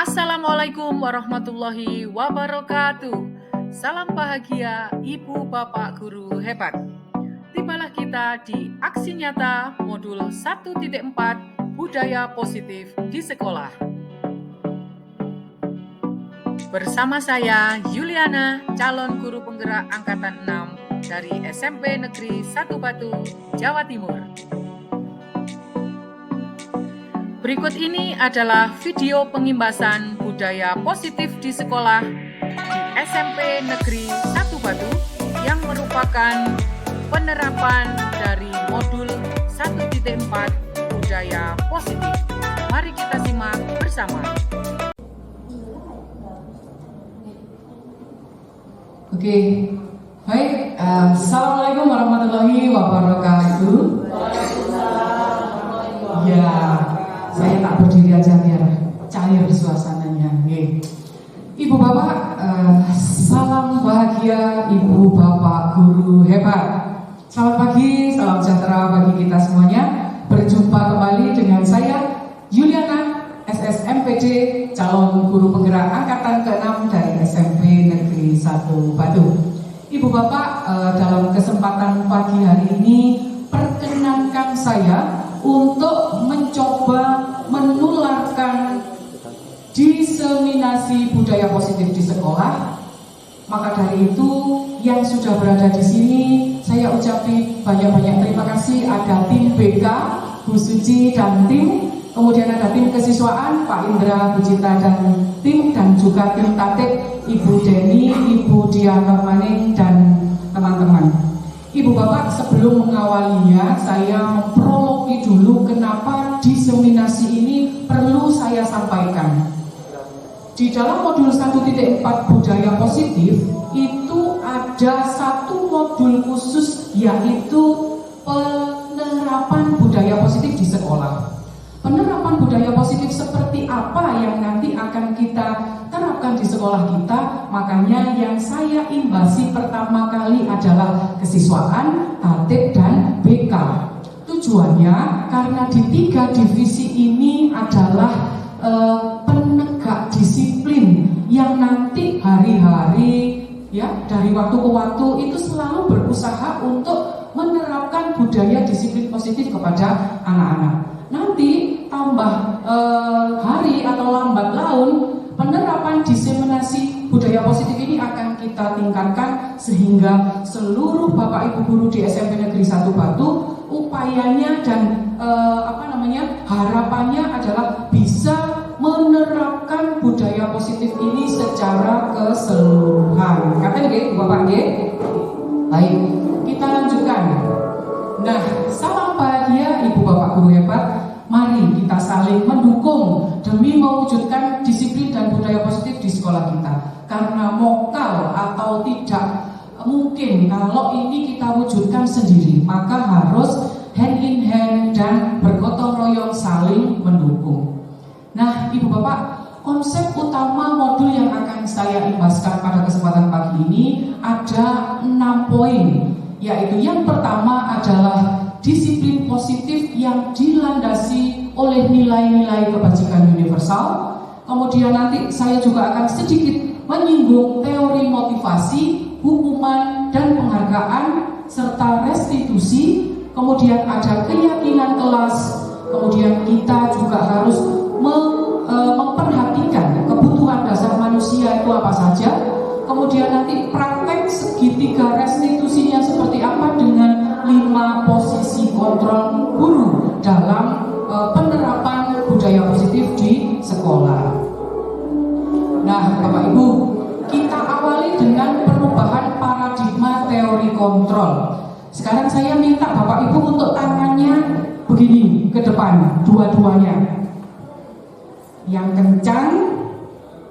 Assalamualaikum warahmatullahi wabarakatuh. Salam bahagia Ibu Bapak Guru hebat. Tibalah kita di aksi nyata modul 1.4 Budaya Positif di Sekolah. Bersama saya Yuliana, calon guru penggerak angkatan 6 dari SMP Negeri 1 Batu, Jawa Timur. Berikut ini adalah video pengimbasan budaya positif di sekolah di SMP Negeri 1 Batu yang merupakan penerapan dari modul 1.4 budaya positif. Mari kita simak bersama. Oke, baik. Assalamualaikum warahmatullahi wabarakatuh. Ya, saya tak berdiri aja biar cair suasananya. Ibu bapak, salam bahagia Ibu Bapak Guru hebat. Selamat pagi, salam sejahtera bagi kita semuanya. Berjumpa kembali dengan saya Yuliana, SSMPD, calon guru penggerak angkatan ke-6 dari SMP Negeri 1 Batu. Ibu bapak, dalam kesempatan pagi hari ini perkenankan saya untuk mencoba menularkan diseminasi budaya positif di sekolah. Maka dari itu, yang sudah berada di sini, saya ucapkan banyak-banyak terima kasih. Ada tim BK, Bu Suci dan tim, kemudian ada tim kesiswaan, Pak Indra, Bu Cita dan tim, dan juga tim tatik, Ibu Deni, Ibu Diana Maning dan teman-teman. Ibu bapak, sebelum mengawalinya, saya mempromosi dulu kenapa diseminasi ini perlu saya sampaikan. Di dalam modul 1.4 budaya positif itu ada satu modul khusus, yaitu penerapan budaya positif di sekolah. Penerapan budaya positif seperti apa yang nanti akan kita terapkan di sekolah kita? Makanya yang saya imbasi pertama kali adalah kesiswaan, tatik, dan BK. Tujuannya karena di 3 divisi ini adalah penegak disiplin yang nanti hari-hari ya dari waktu ke waktu itu selalu berusaha untuk menerapkan budaya disiplin positif kepada anak-anak. Nanti tambah hari atau lambat laun, penerapan diseminasi budaya positif ini akan kita tingkatkan sehingga seluruh Bapak Ibu guru di SMP Negeri 1 Batu upayanya dan harapannya adalah bisa menerapkan budaya positif ini secara keseluruhan. Kata nggih, Bapak nggih? Baik, kita lanjutkan. Nah, salam bahagia Ibu Bapak Guru hebat. Mari kita saling mendukung demi mewujudkan disiplin dan budaya positif di sekolah kita. Karena mokal atau tidak mungkin kalau ini kita wujudkan sendiri, maka harus hand in hand dan bergotong royong saling mendukung. Nah, Ibu Bapak, konsep utama modul yang akan saya imbaskan pada kesempatan pagi ini ada 6 poin, yaitu yang pertama adalah disiplin positif yang dilandasi oleh nilai-nilai kebajikan universal. Kemudian nanti saya juga akan sedikit menyinggung teori motivasi, hukuman dan penghargaan serta restitusi. Kemudian ada keyakinan kelas. Kemudian kita juga harus memperhatikan kebutuhan dasar manusia itu apa saja. Kemudian nanti praktek segitiga restitusinya seperti apa dengan 5 posisi kontrol guru dalam penerapan budaya positif di sekolah. Nah, Bapak Ibu, kita awali dengan perubahan paradigma teori kontrol. Sekarang saya minta Bapak Ibu untuk tangannya begini ke depan, dua-duanya. Yang kencang,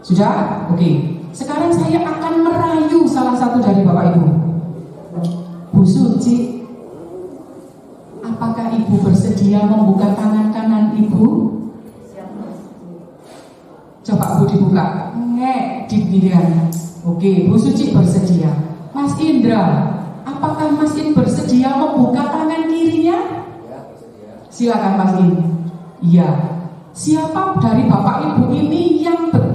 sudah? Oke. Sekarang saya akan merayu salah satu dari Bapak Ibu. Bu Suci, apakah Ibu bersedia membuka tangan kanan Ibu? Coba Bu dibuka. Di pinggiran. Oke, Bu Suci bersedia. Mas Indra, apakah Mas Indra bersedia membuka tangan kirinya? Silakan Mas Indra. Iya. Siapa dari Bapak Ibu ini yang betul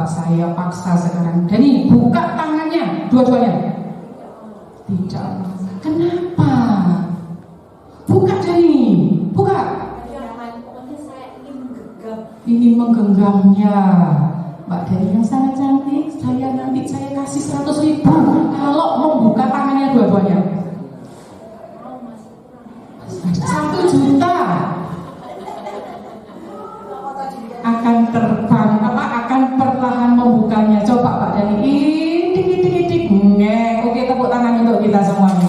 Coba saya paksa sekarang. Dani, buka tangannya, dua-duanya. Tidak. Kenapa? Buka Dani, buka. Ini menggenggamnya. Mbak Dani yang sangat cantik, nanti saya kasih 100.000 kalau membuka tangannya dua-duanya. 1 juta akan terbang, akan perlahan membukanya. Coba Pak Dani, dik. Oke, tepuk tangan untuk kita semuanya.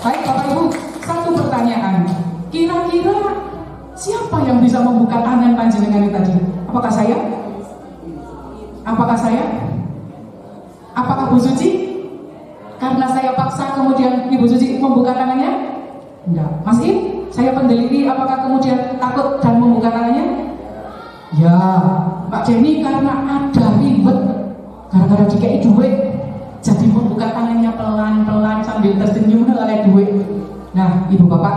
Baik Bapak Ibu, satu pertanyaan. Kira-kira siapa yang bisa membuka tangan panjenengan ini tadi? Apakah saya? Apakah Bu Suci? Karena saya paksa kemudian Ibu Suci membuka tangannya? Enggak. Mas Im, saya pendeliti, apakah kemudian takut dan membuka tangannya? Ya. Mbak Jenny karena ada ribet, gara-gara dikei duit, jadi membuka tangannya pelan-pelan sambil tersenyum oleh duit. Nah, Ibu Bapak,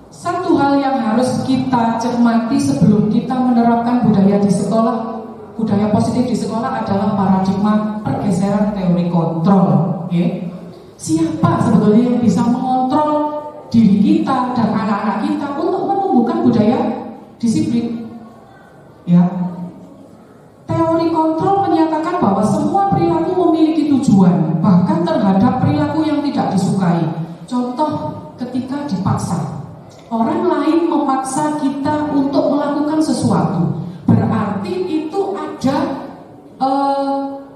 satu hal yang harus kita cermati sebelum kita menerapkan budaya di sekolah, budaya positif di sekolah adalah paradigma pergeseran teori kontrol. Okay? Siapa sebetulnya yang bisa mengontrol diri kita dan anak-anak kita untuk menumbuhkan budaya disiplin? Ya, teori kontrol menyatakan bahwa semua perilaku memiliki tujuan, bahkan terhadap perilaku yang tidak disukai. Contoh, ketika dipaksa, orang lain memaksa kita untuk melakukan sesuatu, berarti itu ada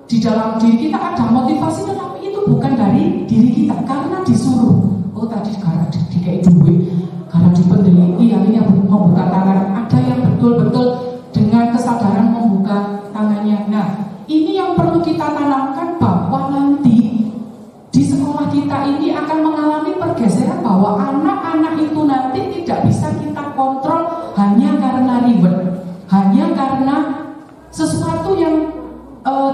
di dalam diri kita ada motivasi, tetapi itu bukan dari diri kita karena disuruh. Oh tadi karena dikei duit, karena dipendeliti, akhirnya membuka tangan. Ada yang betul-betul dengan kesadaran membuka tangannya. Nah, ini yang perlu kita tanamkan bahwa nanti di sekolah kita ini akan mengalami pergeseran bahwa anak-anak itu nanti tidak bisa kita kontrol hanya karena ribet, hanya karena sesuatu yang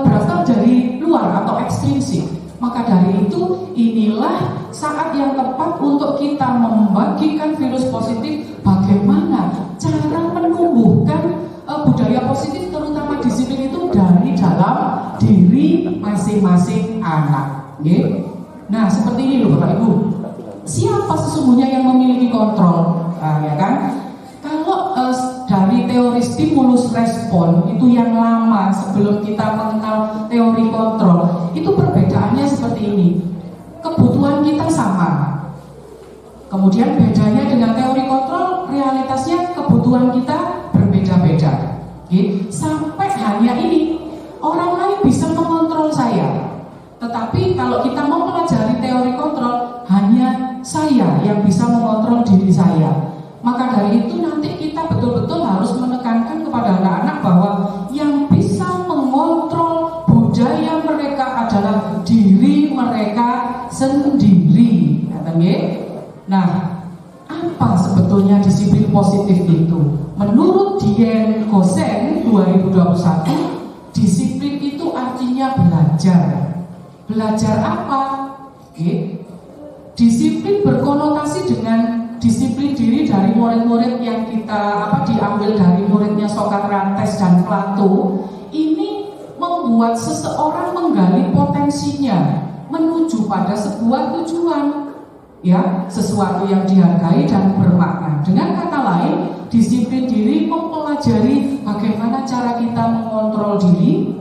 berasal dari luar atau ekstrinsik. Maka dari itu inilah saat yang tepat untuk kita membagikan virus positif, bagaimana cara menumbuhkan budaya positif terutama disiplin itu dari dalam diri masing-masing anak. Okay? Nah seperti ini loh Bapak Ibu, siapa sesungguhnya yang memiliki kontrol? Ya kan? Kalau dari teori stimulus respon itu yang lama sebelum kita mengenal teori kontrol, itu perbedaannya seperti ini. Kebutuhan kita sama, kemudian bedanya dengan teori kontrol, realitasnya kebutuhan kita berbeda-beda. Sampai hanya ini, orang lain bisa mengontrol saya, tetapi kalau kita mau mempelajari teori kontrol, hanya saya yang bisa mengontrol diri saya. Maka dari itu nanti kita betul-betul harus menekankan kepada anak-anak bahwa yang bisa mengontrol budaya mereka adalah diri mereka sendiri. Nah, apa sebetulnya disiplin positif itu? Menurut Dien Gosen 2021, disiplin itu artinya belajar. Belajar apa? Disiplin berkonotasi dengan disiplin diri dari murid-murid yang kita diambil dari muridnya Sokrates dan Plato. Ini membuat seseorang menggali potensinya menuju pada sebuah tujuan, ya, sesuatu yang dihargai dan bermakna. Dengan kata lain, disiplin diri mempelajari bagaimana cara kita mengontrol diri,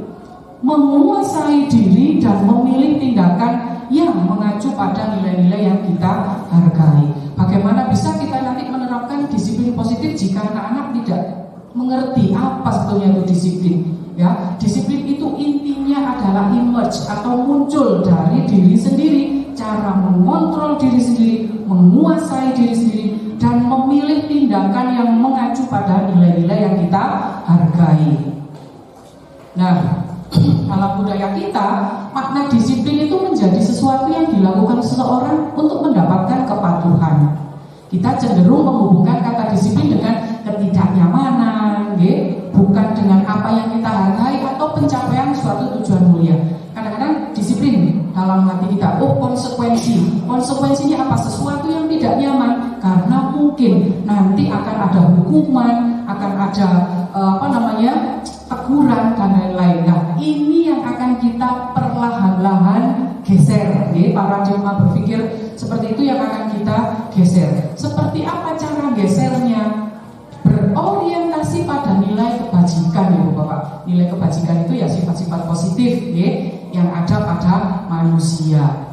menguasai diri dan memilih tindakan yang mengacu pada nilai-nilai yang kita hargai. Bagaimana bisa kita nanti menerapkan disiplin positif jika anak-anak tidak mengerti apa sebetulnya itu disiplin? Ya, disiplin itu intinya adalah emerge atau muncul dari diri sendiri, cara mengontrol diri sendiri, menguasai diri sendiri, dan memilih tindakan yang mengacu pada nilai-nilai yang kita hargai. Nah, dalam budaya kita, makna disiplin itu menjadi sesuatu yang dilakukan seseorang untuk mendapatkan kepatuhan. Kita cenderung menghubungkan kata disiplin dengan ketidaknyamanan, bukan dengan apa yang kita hargai atau pencapaian suatu tujuan mulia. Kadang-kadang disiplin dalam hati kita, konsekuensinya apa? Sesuatu yang tidak nyaman, karena mungkin nanti akan ada hukuman, akan ada kemakmuran dan lain-lain. Nah, ini yang akan kita perlahan-lahan geser. Paradigma berpikir seperti itu yang akan kita geser. Seperti apa cara gesernya? Berorientasi pada nilai kebajikan, Ibu Bapak. Nilai kebajikan itu ya sifat-sifat positif yang ada pada manusia.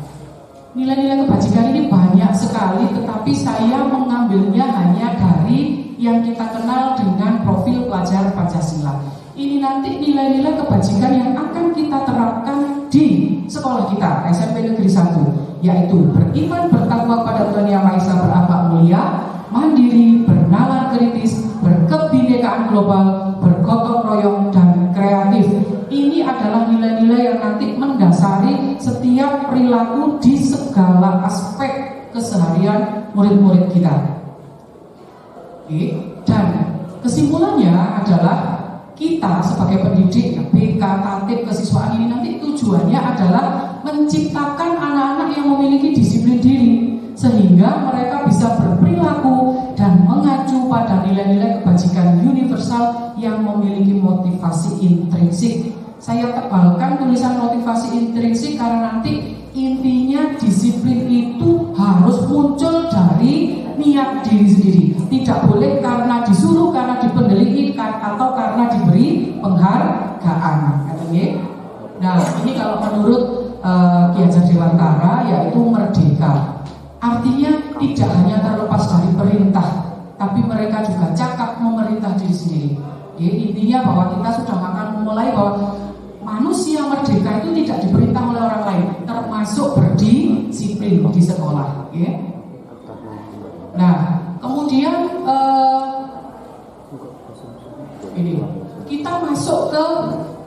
Nilai-nilai kebajikan ini banyak sekali, tetapi saya mengambilnya hanya dari yang kita kenal dengan profil pelajar Pancasila. Ini nanti nilai-nilai kebajikan yang akan kita terapkan di sekolah kita, SMP Negeri 1, yaitu beriman, bertakwa pada Tuhan Yang Maha Esa, berakhlak mulia, mandiri, bernalar kritis, berkebinekaan global, bergotong royong, dan kreatif. Ini adalah nilai-nilai yang nanti mendasari setiap perilaku di segala aspek keseharian murid-murid kita. Dan kesimpulannya adalah kita sebagai pendidik, BK, tatib, kesiswaan ini nanti tujuannya adalah menciptakan anak-anak yang memiliki disiplin diri, sehingga mereka bisa berperilaku dan mengacu pada nilai-nilai kebajikan universal yang memiliki motivasi intrinsik. Saya tebalkan tulisan motivasi intrinsik karena nanti intinya disiplin itu harus muncul dari niat diri sendiri. Tidak boleh karena disuruh, karena dipendeliin, atau karena diberi penghargaan. Nah, ini kalau menurut Ki Hajar Dewantara yaitu merdeka. Artinya tidak hanya terlepas dari perintah, tapi mereka juga cakap memerintah diri sendiri. Intinya bahwa kita sudah akan memulai bahwa manusia merdeka itu tidak diperintah oleh orang lain, termasuk berdisiplin di sekolah. Nah, kemudian ini kita masuk ke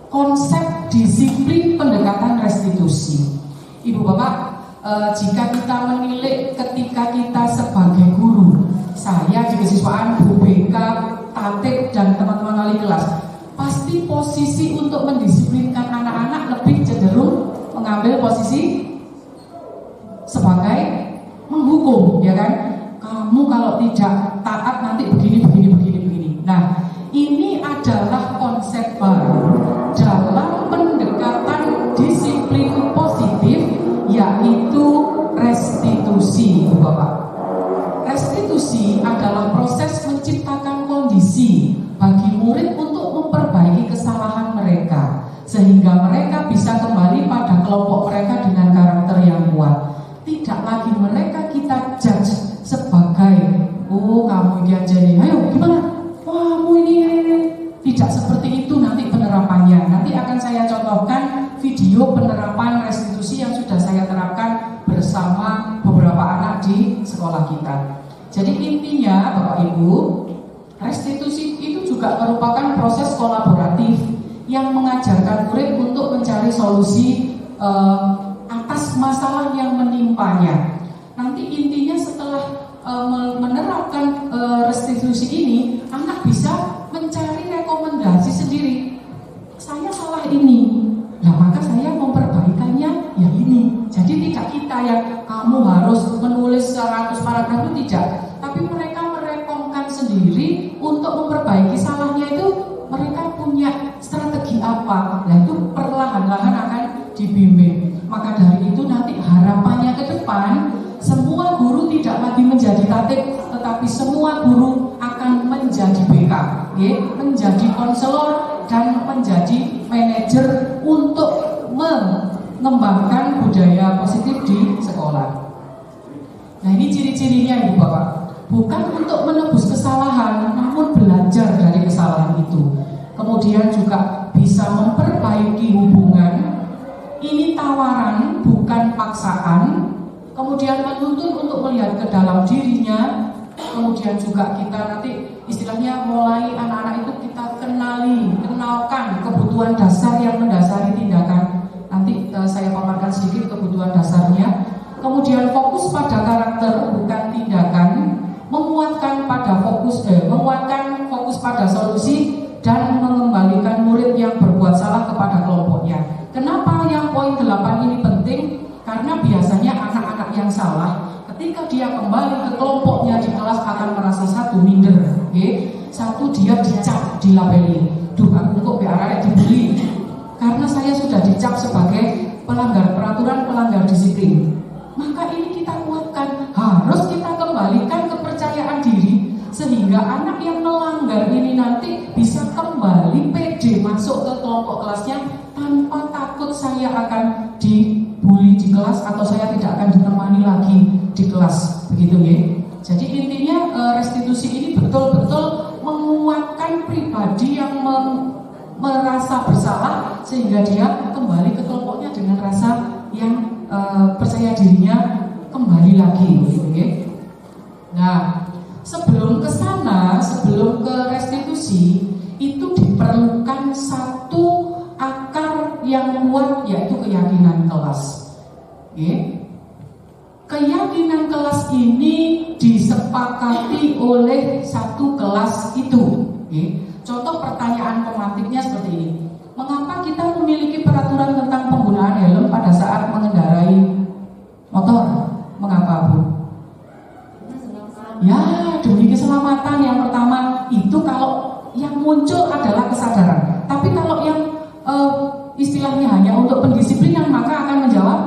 konsep disiplin pendekatan restitusi. Ibu Bapak, jika kita menilik ketika kita sebagai guru, saya di kesiswaan, Bu BK, tatib, dan teman-teman wali kelas, pasti posisi untuk mendisiplinkan anak-anak lebih cenderung mengambil posisi sebagai menghukum, ya kan? Kamu kalau tidak taat nanti begini. Nah, ini adalah konsep baru dalam pendekatan disiplin positif, yaitu restitusi, Bapak. Restitusi adalah proses menciptakan kondisi bagi murid untuk memperbaiki kesalahan mereka, sehingga mereka bisa kembali pada kelompok mereka dengan karakter yang kuat. Tidak lagi mereka kita judge sebagai, oh kamu ini aja nih, ayo gimana? Wah kamu ini. Tidak seperti itu nanti penerapannya. Nanti akan saya contohkan video penerapan restitusi yang sudah saya terapkan bersama beberapa anak di sekolah kita. Jadi intinya Bapak Ibu, restitusi itu juga merupakan proses kolaboratif yang mengajarkan murid untuk mencari solusi atas masalah yang menimpanya. Nanti intinya setelah menerapkan restitusi ini, anak bisa mencari rekomendasi sendiri. Saya salah ini, nah maka saya memperbaikannya ya ini. Jadi tidak kita yang kamu harus menulis 100 paragraf itu tidak, tapi mereka merekomkan sendiri untuk memperbaiki salahnya itu. Mereka punya strategi apa? Nah itu perlahan-lahan akan dibimbing. Maka dari itu nanti harapannya ke depan, semua guru tidak lagi menjadi tatib, tetapi semua guru akan menjadi BK, menjadi konselor dan menjadi manajer untuk mengembangkan budaya positif di sekolah. Nah ini ciri-cirinya Ibu Bapak, bukan untuk menebus kesalahan, namun belajar dari kesalahan itu. Kemudian juga bisa memperbaiki hubungan. Ini tawaran, bukan paksaan. Kemudian menuntun untuk melihat ke dalam dirinya. Kemudian juga kita nanti istilahnya mulai anak-anak itu kita kenalkan kebutuhan dasar yang mendasari tindakan. Nanti saya paparkan sedikit kebutuhan dasarnya. Kemudian fokus pada karakter bukan tindakan, menguatkan fokus pada solusi dan mengembalikan murid yang berbuat salah kepada kelompoknya. Kenapa yang poin 8 ini penting? Karena biasanya anak-anak yang salah ketika dia kembali ke kelompoknya di kelas akan merasa satu minder, satu dia dicap, dilabeli. Duh aku kok biar karena saya sudah dicap sebagai pelanggar peraturan, pelanggar disiplin. Maka ini kita kuatkan, harus kita kembalikan kepercayaan diri, sehingga anak yang melanggar ini nanti bisa kembali pede masuk ke kelompok kelasnya tanpa takut saya akan dibully di kelas atau saya tidak akan ditemani lagi di kelas, begitu ya. Jadi intinya restitusi ini betul-betul menguatkan pribadi yang merasa bersalah sehingga dia kembali ke kelompoknya dengan rasa yang percaya dirinya kembali lagi, gitu ya. Nah, sebelum ke sana, sebelum ke restitusi, itu diperlukan satu akar yang kuat, yaitu keyakinan kelas. Okay. Keyakinan kelas ini disepakati oleh satu kelas itu. Okay. Contoh pertanyaan pematiknya seperti ini. Mengapa kita memiliki peraturan tentang penggunaan helm pada saat mengendarai motor? Mengapa, Bu? Ya, demi keselamatan. Yang pertama itu kalau yang muncul adalah kesadaran. Tapi kalau yang istilahnya hanya untuk pendisiplinan, maka akan menjawab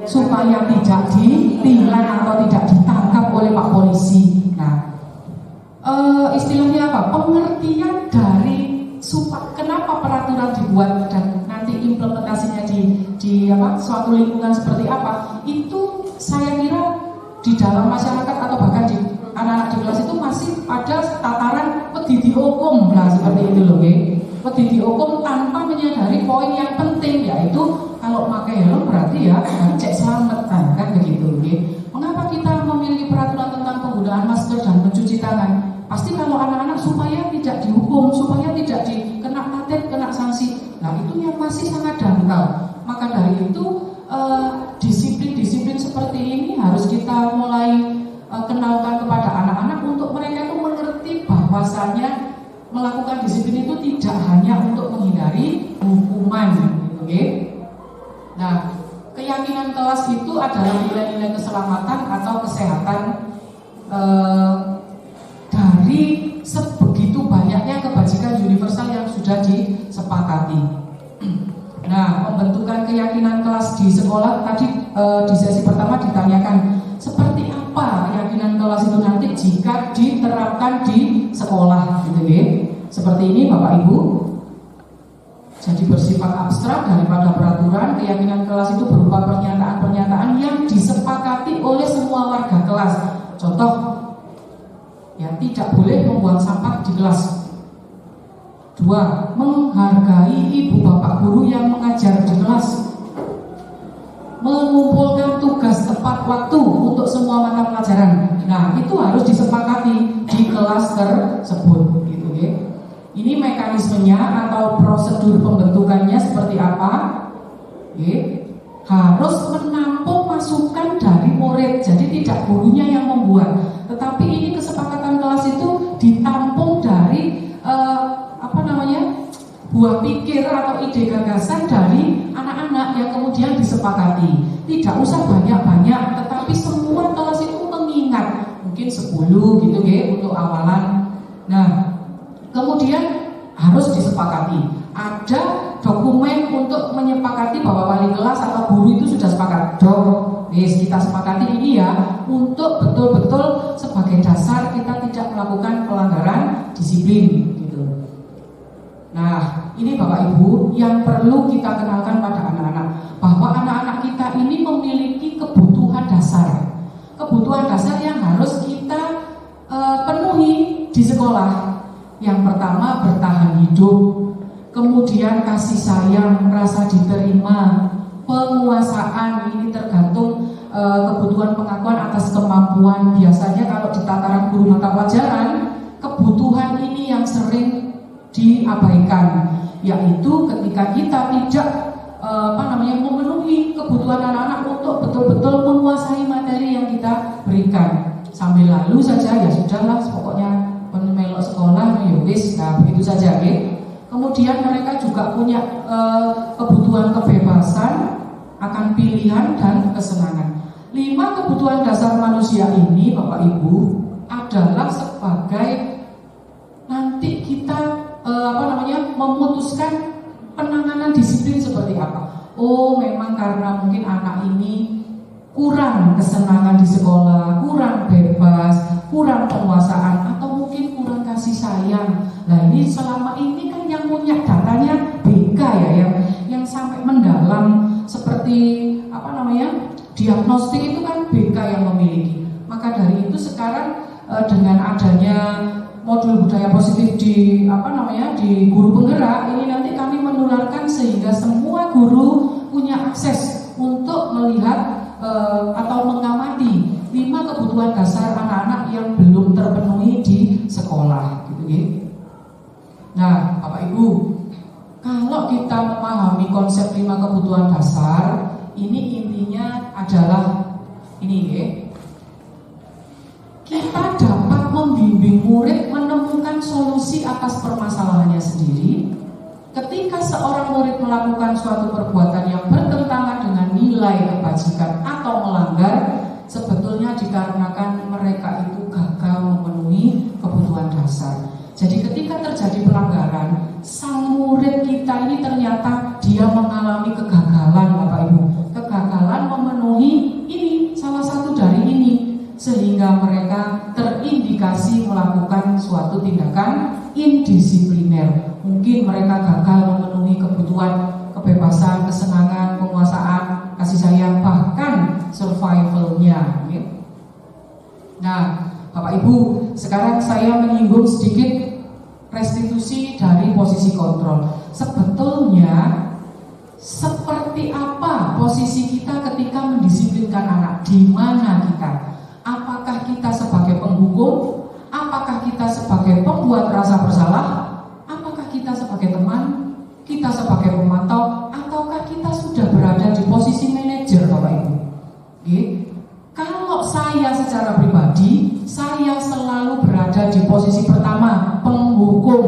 supaya tidak ditilang atau tidak ditangkap oleh Pak Polisi. Nah, istilahnya apa? Pengertian dari kenapa peraturan dibuat dan nanti implementasinya di suatu lingkungan seperti apa, itu saya kira di dalam masyarakat atau bahkan di anak-anak di kelas itu masih pada tataran wedi dihukum, nah seperti itu loh, wedi dihukum tanpa menyadari poin yang penting, yaitu kalau pakai helm berarti ya cek selamat kan begitu. Mengapa kita memiliki peraturan tentang penggunaan masker dan mencuci tangan? Pasti kalau anak-anak supaya tidak dihukum, supaya tidak dikena paten, kena sanksi. Nah itu yang masih sangat dangkal. Maka dari itu disiplin-disiplin seperti ini harus kita mulai kenalkan kepada anak-anak untuk mereka itu mengerti bahwasannya melakukan disiplin itu tidak hanya untuk menghindari hukuman, gitu. Nah, keyakinan kelas itu adalah nilai-nilai keselamatan atau kesehatan dari sebegitu banyaknya kebajikan universal yang sudah disepakati. Nah, pembentukan keyakinan kelas di sekolah tadi di sesi pertama ditanyakan seperti apa keyakinan kelas itu nanti jika diterapkan di sekolah, gitu ya. Seperti ini Bapak Ibu. Jadi bersifat abstrak daripada peraturan, keyakinan kelas itu berupa pernyataan-pernyataan yang disepakati oleh semua warga kelas. Contoh, ya tidak boleh membuang sampah di kelas. 2. Menghargai ibu bapak guru yang mengajar di kelas. Mengumpulkan tugas tepat waktu untuk semua mata pelajaran. Nah, itu harus disepakati di kelas tersebut, gitu ya. Ini mekanismenya atau prosedur pembentukannya seperti apa? Harus menampung masukan dari murid. Jadi tidak gurunya yang membuat, tetapi ini kesepakatan kelas itu ditampung dari buah pikir atau ide gagasan dari anak-anak yang kemudian disepakati. Tidak usah banyak-banyak, tetapi semua kelas itu mengingat, mungkin 10 gitu ya untuk awalan. Nah, kemudian harus disepakati. Ada dokumen untuk menyepakati bahwa wali kelas atau guru itu sudah sepakat. Kita sepakati ini ya, untuk betul-betul sebagai dasar kita tidak melakukan pelanggaran disiplin, gitu. Nah, ini Bapak Ibu yang perlu kita kenalkan pada anak-anak, bahwa anak-anak kita ini memiliki kebutuhan dasar. Kebutuhan dasar yang harus kita penuhi di sekolah. Yang pertama bertahan hidup, kemudian kasih sayang, rasa diterima, penguasaan, ini tergantung kebutuhan pengakuan atas kemampuan. Biasanya kalau di tataran guru mata pelajaran, kebutuhan ini yang sering diabaikan, yaitu ketika kita tidak memenuhi kebutuhan anak-anak untuk betul-betul menguasai materi yang kita berikan. Sambil lalu saja ya sudahlah, pokoknya melok sekolah ya wis, nah begitu saja ya. Kemudian mereka juga punya kebutuhan kebebasan akan pilihan dan kesenangan. 5 kebutuhan dasar manusia ini Bapak Ibu adalah sebagai nanti kita memutuskan penanganan disiplin seperti apa? Oh, memang karena mungkin anak ini kurang kesenangan di sekolah, kurang bebas, kurang penguasaan, atau mungkin kurang kasih sayang. Nah, ini selama ini kan yang punya datanya BK ya, yang sampai mendalam seperti diagnostik itu kan BK yang memiliki. Maka dari itu sekarang dengan adanya modul budaya positif di di guru penggerak ini, nanti kami menularkan sehingga semua guru punya akses untuk melihat atau mengamati 5 kebutuhan dasar anak-anak yang belum terpenuhi di sekolah, gitu ya. Nah, Bapak Ibu, kalau kita memahami konsep 5 kebutuhan dasar, ini intinya adalah ini ya. Kita dapat membimbing murid menemukan solusi atas permasalahannya sendiri. Ketika seorang murid melakukan suatu perbuatan yang bertentangan dengan nilai kebajikan atau melanggar, sebetulnya dikarenakan mereka itu gagal memenuhi kebutuhan dasar. Jadi ketika terjadi pelanggaran, sang murid kita ini ternyata dia mengalami kegagalan, Bapak Ibu. Kegagalan memenuhi ini, salah satu dari ini, sehingga mereka terindikasi melakukan suatu tindakan indisipliner. Mungkin mereka gagal memenuhi kebutuhan kebebasan, kesenangan, penguasaan, kasih sayang, bahkan survivalnya. Nah, Bapak Ibu, sekarang saya menyinggung sedikit restitusi dari posisi kontrol. Sebetulnya seperti apa posisi kita ketika mendisiplinkan anak? Di mana kita? Apakah kita sebagai penghukum? Apakah kita sebagai pembuat rasa bersalah? Apakah kita sebagai teman? Kita sebagai pemantau? Ataukah kita sudah berada di posisi manajer, Bapak Ibu? Kalau saya secara pribadi, saya selalu berada di posisi pertama, penghukum.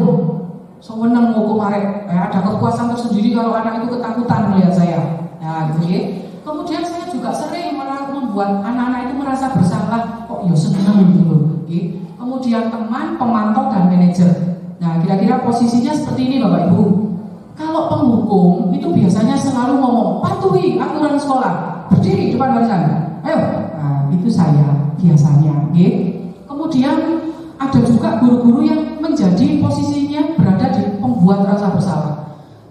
Sewenang hukum arek, ada kepuasan tersendiri kalau anak itu ketakutan melihat saya. Nah, gitu ya. Kemudian saya juga sering membuat anak-anak itu merasa bersalah, kok ya senang gitu. Kemudian teman, pemantau, dan manajer. Nah, kira-kira posisinya seperti ini, Bapak Ibu. Kalau penghukum itu biasanya selalu ngomong, patuhi aturan sekolah, berdiri depan barisan, ayo. Nah, itu saya biasanya. Kemudian ada juga guru-guru yang menjadi posisinya berada di pembuat rasa bersalah.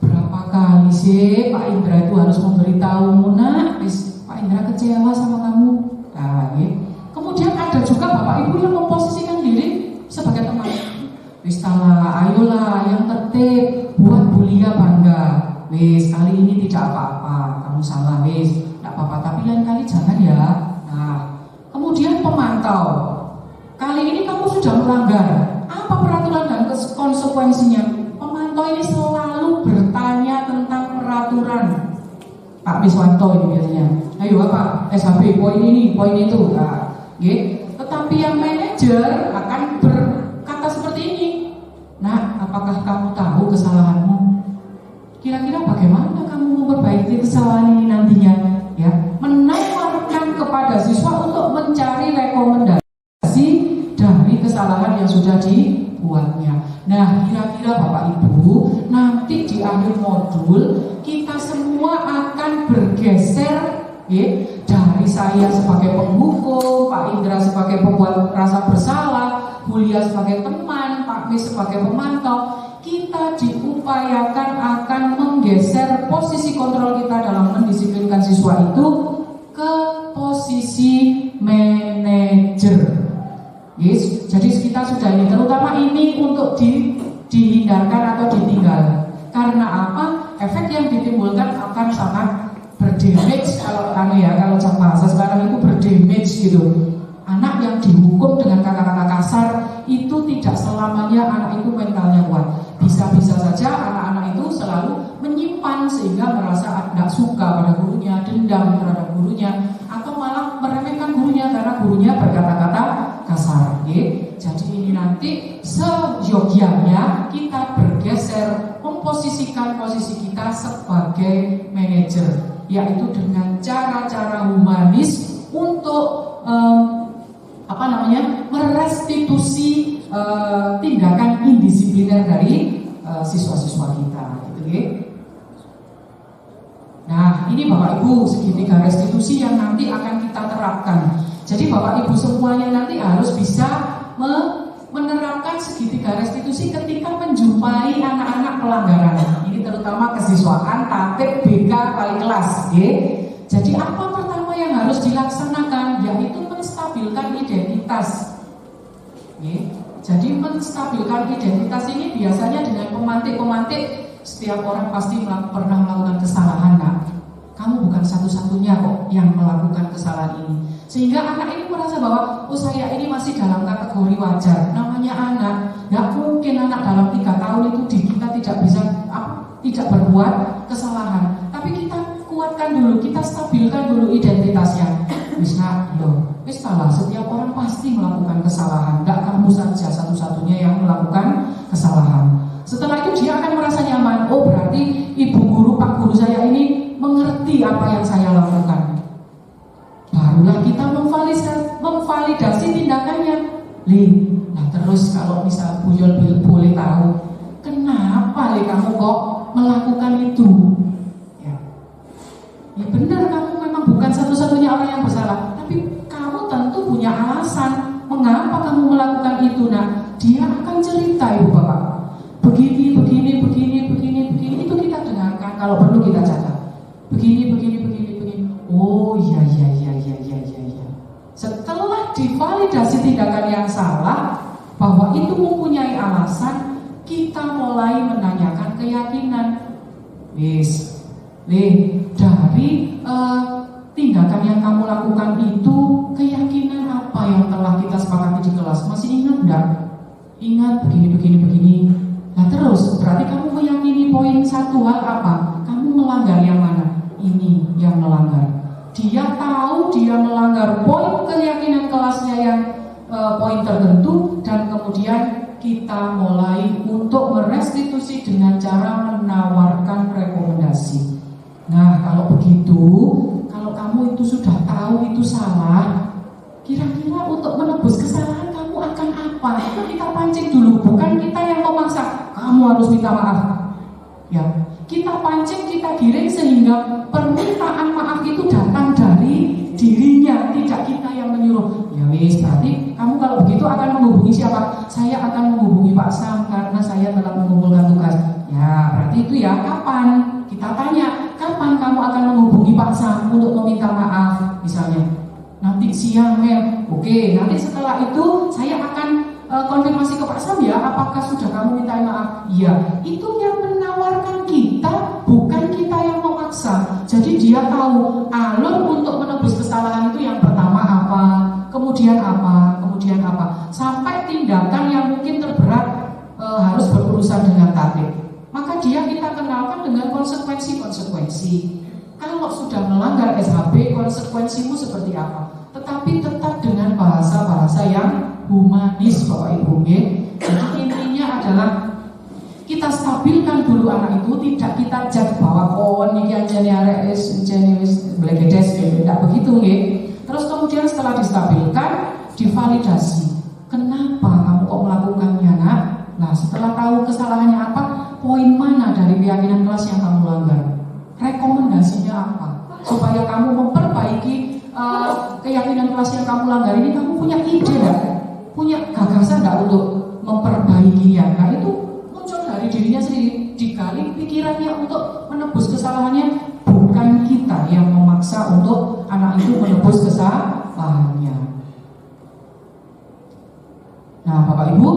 Berapa kali sih Pak Indra itu harus memberitahu Muna, Pak Indra kecewa sama kamu. Nah, kemudian ada juga Bapak Ibu yang memposisikan diri sebagai teman. Wistala, ayolah yang tertib, buat Bulia bangga. Wis, kali ini tidak apa-apa, kamu salah, wis, tidak apa-apa, tapi lain kali jangan ya. Nah, kemudian pemantau. Kali ini kamu sudah melanggar. Apa peraturan dan konsekuensinya? Pemantau ini selalu bertanya tentang peraturan. Pak Miswanto ini biasanya. Ayo apa? SHB, poin ini, poin itu. Nah, tetapi yang manajer akan berkata seperti ini. Nah, apakah kamu tahu kesalahanmu? Kira-kira bagaimana kamu memperbaiki kesalahan ini nantinya? Ya, menawarkan kepada siswa untuk mencari rekomendasi dari kesalahan yang sudah dibuatnya. Nah, kira-kira Bapak Ibu, nanti di akhir modul kita semua akan bergeser dari saya sebagai penghukum, Pak Indra sebagai pembuat rasa bersalah, Bulia sebagai teman, Pak Mis sebagai pemantau. Kita diupayakan akan menggeser posisi kontrol kita dalam mendisiplinkan siswa itu ke posisi manajer. Yes, jadi kita sudah ini, terutama ini untuk dihindarkan atau ditinggal. Karena apa? Efek yang ditimbulkan akan sangat berdamage kalau bahasa sekarang itu berdamage gitu. Anak yang dihukum dengan kata-kata kasar itu tidak selamanya anak itu mentalnya kuat. Bisa-bisa saja anak-anak itu selalu menyimpan sehingga merasa tidak suka pada gurunya, dendam terhadap gurunya, atau malah meremehkan gurunya karena gurunya berkata-kata kasar. Jadi ini nanti seyogyanya kita bergeser memposisikan posisi kita sebagai manajer, yaitu dengan cara-cara humanis untuk merestitusi tindakan indisipliner dari siswa-siswa kita, gitu ya. ini Bapak Ibu segitiga restitusi yang nanti akan kita terapkan. Jadi Bapak Ibu semuanya nanti harus bisa menerapkan segitiga restitusi ketika menjumpai anak-anak pelanggaran. Ini terutama kesiswaan, tatip, BK, wali kelas. Jadi apa pertama yang harus dilaksanakan? Yaitu menstabilkan identitas. Jadi menstabilkan identitas ini biasanya dengan pemantik-pemantik. Setiap orang pasti pernah melakukan kesalahan, nak. Kamu bukan satu-satunya kok yang melakukan kesalahan ini. Sehingga anak ini merasa bahwa saya ini masih dalam kategori wajar. Namanya anak, nggak mungkin anak dalam 3 tahun itu kita tidak bisa tidak berbuat kesalahan. Tapi kita kuatkan dulu, kita stabilkan dulu identitasnya. Wis salah, setiap orang pasti melakukan kesalahan. Nggak kamu saja satu-satunya yang melakukan kesalahan. Setelah itu dia akan merasa nyaman. Oh, berarti ibu guru, pak guru saya ini mengerti apa yang saya lakukan. Barulah kita memvalidasi tindakannya. Nah terus kalau misal Bu Yol boleh tahu, kenapa kamu kok melakukan itu? Ya benar, kamu memang bukan satu-satunya orang yang bersalah, tapi kamu tentu punya alasan mengapa kamu melakukan itu. Nah, dia akan cerita, Ibu Bapak. Begini, itu kita dengarkan, kalau perlu kita catat. Begini. Oh iya. Setelah divalidasi tindakan yang salah, bahwa itu mempunyai alasan, kita mulai menanyakan keyakinan. Dari tindakan yang kamu lakukan itu, keyakinan apa yang telah kita sepakati di kelas? Masih ingat enggak? Ingat begini. Nah terus, berarti kamu meyakini poin satu hal apa? Kamu melanggar yang mana? Ini yang melanggar. Dia tahu dia melanggar poin keyakinan kelasnya yang poin tertentu, dan kemudian kita mulai untuk merestitusi dengan cara menawarkan rekomendasi. Nah kalau begitu, kalau kamu itu sudah tahu itu salah, kira-kira untuk menebus kesalahan kamu akan apa? Itu kita pancing dulu, bukan kita yang memaksa kamu harus minta maaf. Ya, kita pancing, kita giring sehingga permintaan maaf itu datang dari dirinya, tidak kita yang menyuruh. Ya wis, berarti kamu kalau begitu akan menghubungi siapa? Saya akan menghubungi Pak Sam karena saya telah mengumpulkan tugas. Ya, berarti itu ya kapan? Kita tanya, kapan kamu akan menghubungi Pak Sam untuk meminta maaf? Misalnya, nanti siang, Mel. Oke, nanti setelah itu saya akan konfirmasi ke Pak Sam ya, apakah sudah kamu minta maaf? Iya, itu yang menawarkan kita, bukan kita yang memaksa. Jadi dia tahu alur untuk menebus kesalahan itu yang pertama apa, kemudian apa, sampai tindakan yang mungkin terberat harus berurusan dengan tatib. Maka dia kita kenalkan dengan konsekuensi. Kalau sudah melanggar SHB, konsekuensimu seperti apa? Tetapi tetap dengan bahasa-bahasa yang humanis, Bapak Ibu. Jadi intinya adalah kita stabilkan dulu anak itu, tidak kita judge bahwa ini anjani arek wis blegedes, tidak begitu. Terus kemudian setelah distabilkan, divalidasi. Kenapa kamu kok melakukannya, nak? Nah, setelah tahu kesalahannya apa, poin mana dari keyakinan kelas yang kamu langgar? Rekomendasinya apa? Supaya kamu memperbaiki keyakinan kelas yang kamu langgar ini, kamu punya ide enggak? Punya gagasan enggak untuk memperbaikinya? Nah, itu muncul dari dirinya sendiri, digali pikirannya untuk menebus kesalahannya, bukan kita yang memaksa untuk anak itu menebus kesalahannya. Nah, Bapak Ibu,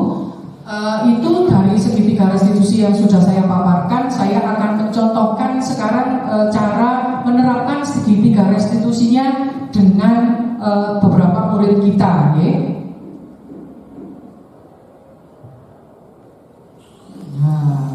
itu dari segitiga restitusi yang sudah saya paparkan. Saya akan mencontohkan sekarang cara menerapkan segitiga restitusinya dengan beberapa murid kita, Nah,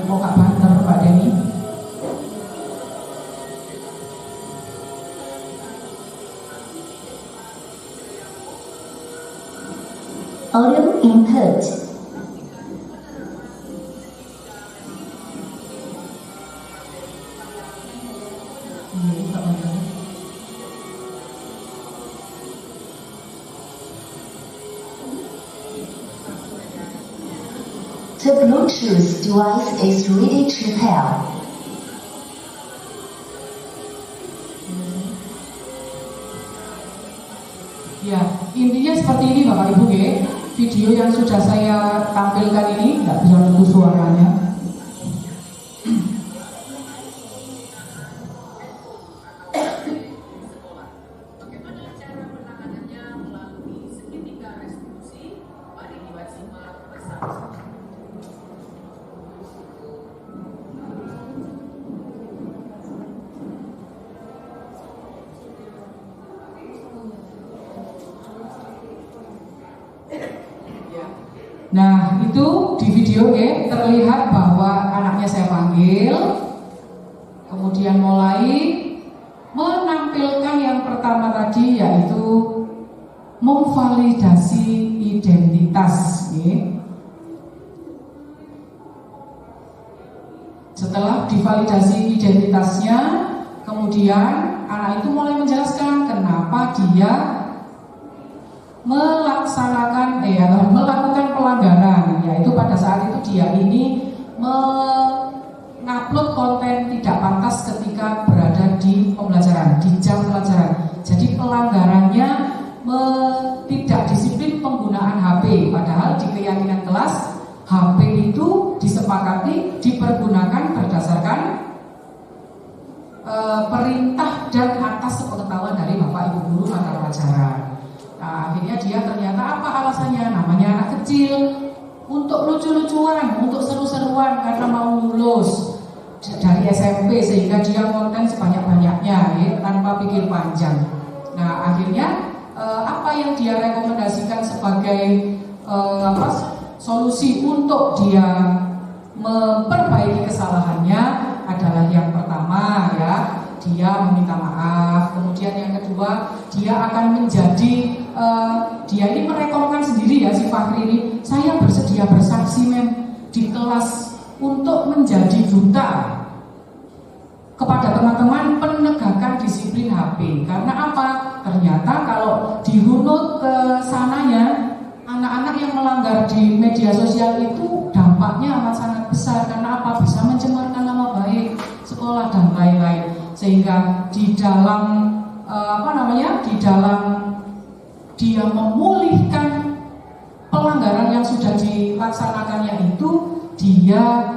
kok gak banter Pak Denny? Audio input. The Bluetooth device is ready to pair. Ya, intinya seperti ini Bapak Ibu ya. Video yang sudah saya tampilkan ini nggak bisa menunggu suaranya. Bagaimana cara penanganannya melalui segitiga restitusi? Mari kita simak bersama. Nah, itu di video ya, terlihat bahwa anaknya saya panggil, kemudian mulai menampilkan yang pertama tadi yaitu memvalidasi identitas. Ya. Setelah divalidasi identitasnya, kemudian anak itu mulai menjelaskan kenapa dia melakukan pelanggaran, yaitu pada saat itu dia ini mengupload konten tidak pantas ketika berada di pembelajaran, di jam pelajaran. Jadi pelanggarannya tidak disiplin penggunaan HP, padahal di keyakinan kelas HP itu disepakati dipergunakan berdasarkan perintah dan atas sepengetahuan dari Bapak Ibu guru mata pelajaran. Nah, akhirnya dia ternyata apa alasannya? Namanya anak kecil, untuk lucu-lucuan, untuk seru-seruan karena mau lulus dari SMP sehingga dia konten sebanyak-banyaknya ya, tanpa pikir panjang. Nah, akhirnya apa yang dia rekomendasikan sebagai solusi untuk dia memperbaiki kesalahannya adalah yang pertama ya, dia meminta maaf. Kemudian yang kedua, dia akan menjadi dia ini merekomendasikan sendiri ya, si Fahri ini, saya bersedia bersaksi di kelas untuk menjadi duta kepada teman-teman penegakan disiplin HP. Karena apa? Ternyata kalau dirunut ke sananya, anak-anak yang melanggar di media sosial itu dampaknya amat sangat besar. Karena apa? Bisa mencemarkan nama baik sekolah dan lain-lain. Sehingga di dalam di dalam dia memulihkan pelanggaran yang sudah dilaksanakannya itu, dia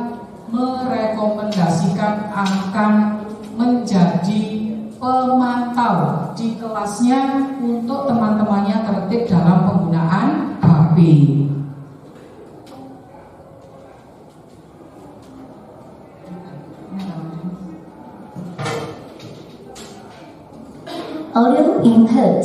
merekomendasikan akan menjadi pemantau di kelasnya untuk teman-temannya tertib dalam penggunaan HP. Audio input.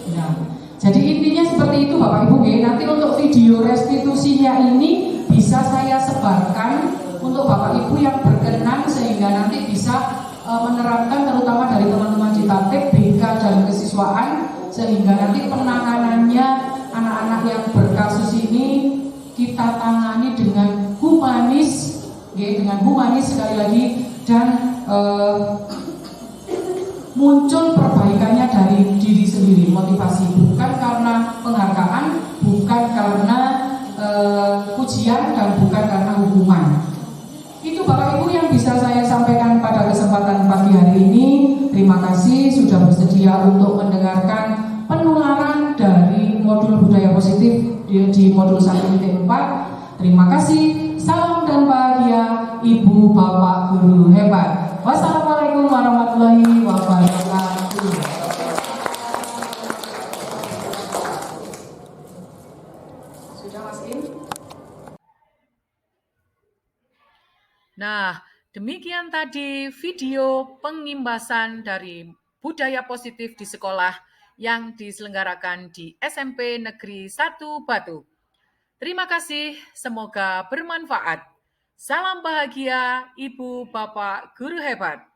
Nah, jadi intinya seperti itu Bapak Ibu ya. Nanti untuk video restitusinya ini bisa saya sebarkan untuk Bapak Ibu yang berkenan, sehingga nanti bisa menerapkan, terutama dari teman-teman di Tatib, BK dan kesiswaan, sehingga nanti penanganannya anak-anak yang berkasus ini kita tangani dengan humanis, ya, dengan humanis sekali lagi, dan muncul perbaikannya dari diri sendiri, motivasi, bukan karena penghargaan, bukan karena pujian, dan bukan karena hukuman. Itu Bapak Ibu yang bisa saya sampaikan pada kesempatan pagi hari ini. Terima kasih sudah bersedia untuk mendengarkan penularan dari modul budaya positif di modul 1.4. Terima kasih, salam dan bahagia Ibu Bapak Guru hebat. Wassalamualaikum warahmatullahi wabarakatuh. Sudah Mas In? Nah, demikian tadi video pengimbasan dari budaya positif di sekolah yang diselenggarakan di SMP Negeri 1 Batu. Terima kasih, semoga bermanfaat. Salam bahagia Ibu Bapak Guru hebat.